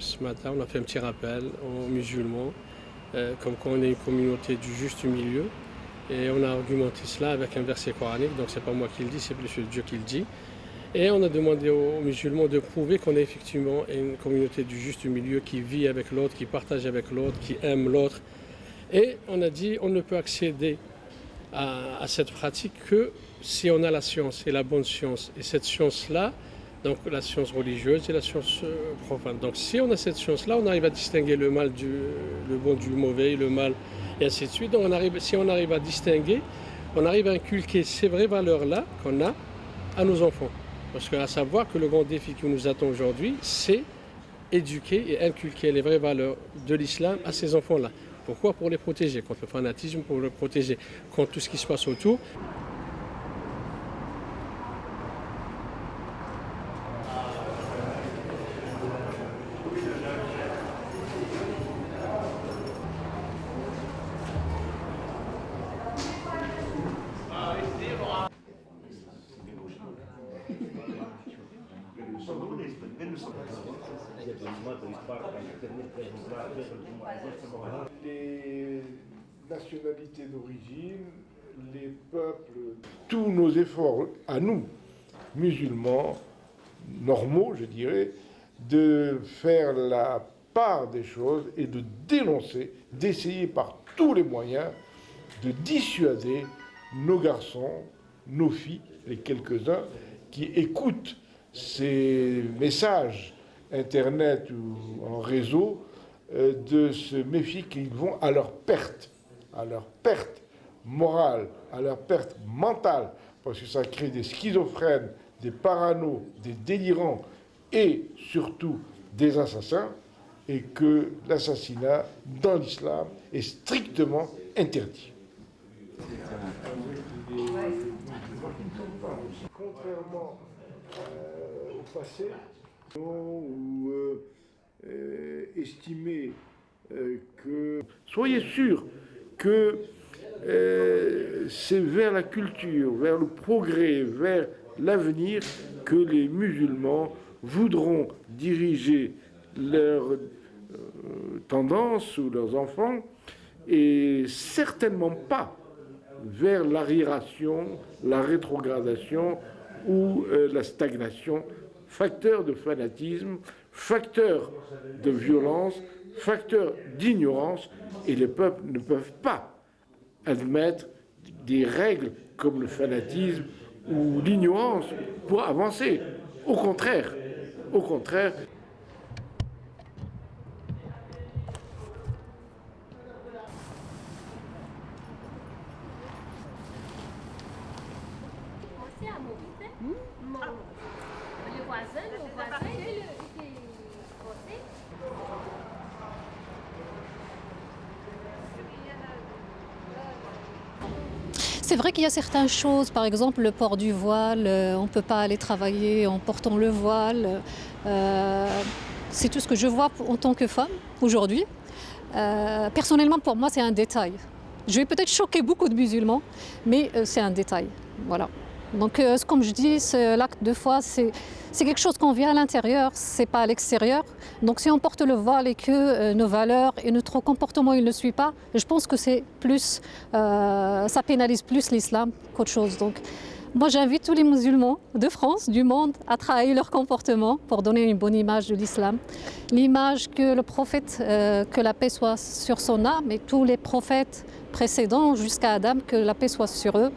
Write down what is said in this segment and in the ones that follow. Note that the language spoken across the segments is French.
Ce matin, on a fait un petit rappel aux musulmans, comme quoi on est une communauté du juste milieu. Et on a argumenté cela avec un verset coranique, donc c'est pas moi qui le dis, c'est plus Dieu qui le dit. Et on a demandé aux musulmans de prouver qu'on est effectivement une communauté du juste milieu qui vit avec l'autre, qui partage avec l'autre, qui aime l'autre. Et on a dit on ne peut accéder à cette pratique que si on a la science et la bonne science. Et cette science-là, donc la science religieuse et la science profane. Donc si on a cette science-là, on arrive à distinguer le mal le bon du mauvais, le mal et ainsi de suite. Donc si on arrive à distinguer, on arrive à inculquer ces vraies valeurs-là qu'on a à nos enfants. Parce qu'à savoir que le grand défi qui nous attend aujourd'hui, c'est éduquer et inculquer les vraies valeurs de l'islam à ces enfants-là. Pourquoi? Pour les protéger contre le fanatisme, pour les protéger contre tout ce qui se passe autour. Les nationalités d'origine, les peuples, tous nos efforts à nous, musulmans, normaux je dirais, de faire la part des choses et de dénoncer, d'essayer par tous les moyens de dissuader nos garçons, nos filles, les quelques-uns qui écoutent ces messages Internet ou en réseau, de se méfier qu'ils vont à leur perte morale, à leur perte mentale, parce que ça crée des schizophrènes, des paranos, des délirants et surtout des assassins, et que l'assassinat dans l'islam est strictement interdit. Contrairement au passé, où estimer que... Soyez sûrs que c'est vers la culture, vers le progrès, vers l'avenir que les musulmans voudront diriger leurs tendances ou leurs enfants, et certainement pas vers l'arriération, la rétrogradation ou la stagnation, facteur de fanatisme, facteur de violence, facteur d'ignorance, et les peuples ne peuvent pas admettre des règles comme le fanatisme ou l'ignorance pour avancer. Au contraire. C'est vrai qu'il y a certaines choses, par exemple le port du voile, on ne peut pas aller travailler en portant le voile. C'est tout ce que je vois en tant que femme aujourd'hui. Personnellement, pour moi, c'est un détail. Je vais peut-être choquer beaucoup de musulmans, mais c'est un détail. Voilà. Donc, comme je dis, l'acte de foi, c'est quelque chose qu'on vit à l'intérieur, c'est pas à l'extérieur. Donc, si on porte le voile et que nos valeurs et notre comportement il ne suit pas, je pense que c'est plus, ça pénalise plus l'islam qu'autre chose. Donc, moi, j'invite tous les musulmans de France, du monde, à travailler leur comportement pour donner une bonne image de l'islam. L'image que le prophète, que la paix soit sur son âme, et tous les prophètes précédents jusqu'à Adam, que la paix soit sur eux,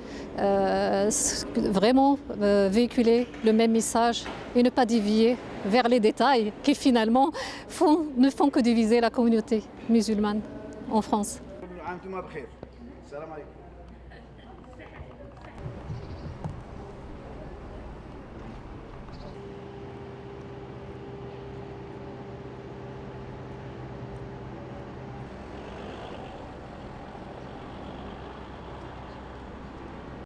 vraiment véhiculer le même message et ne pas dévier vers les détails qui finalement ne font que diviser la communauté musulmane en France.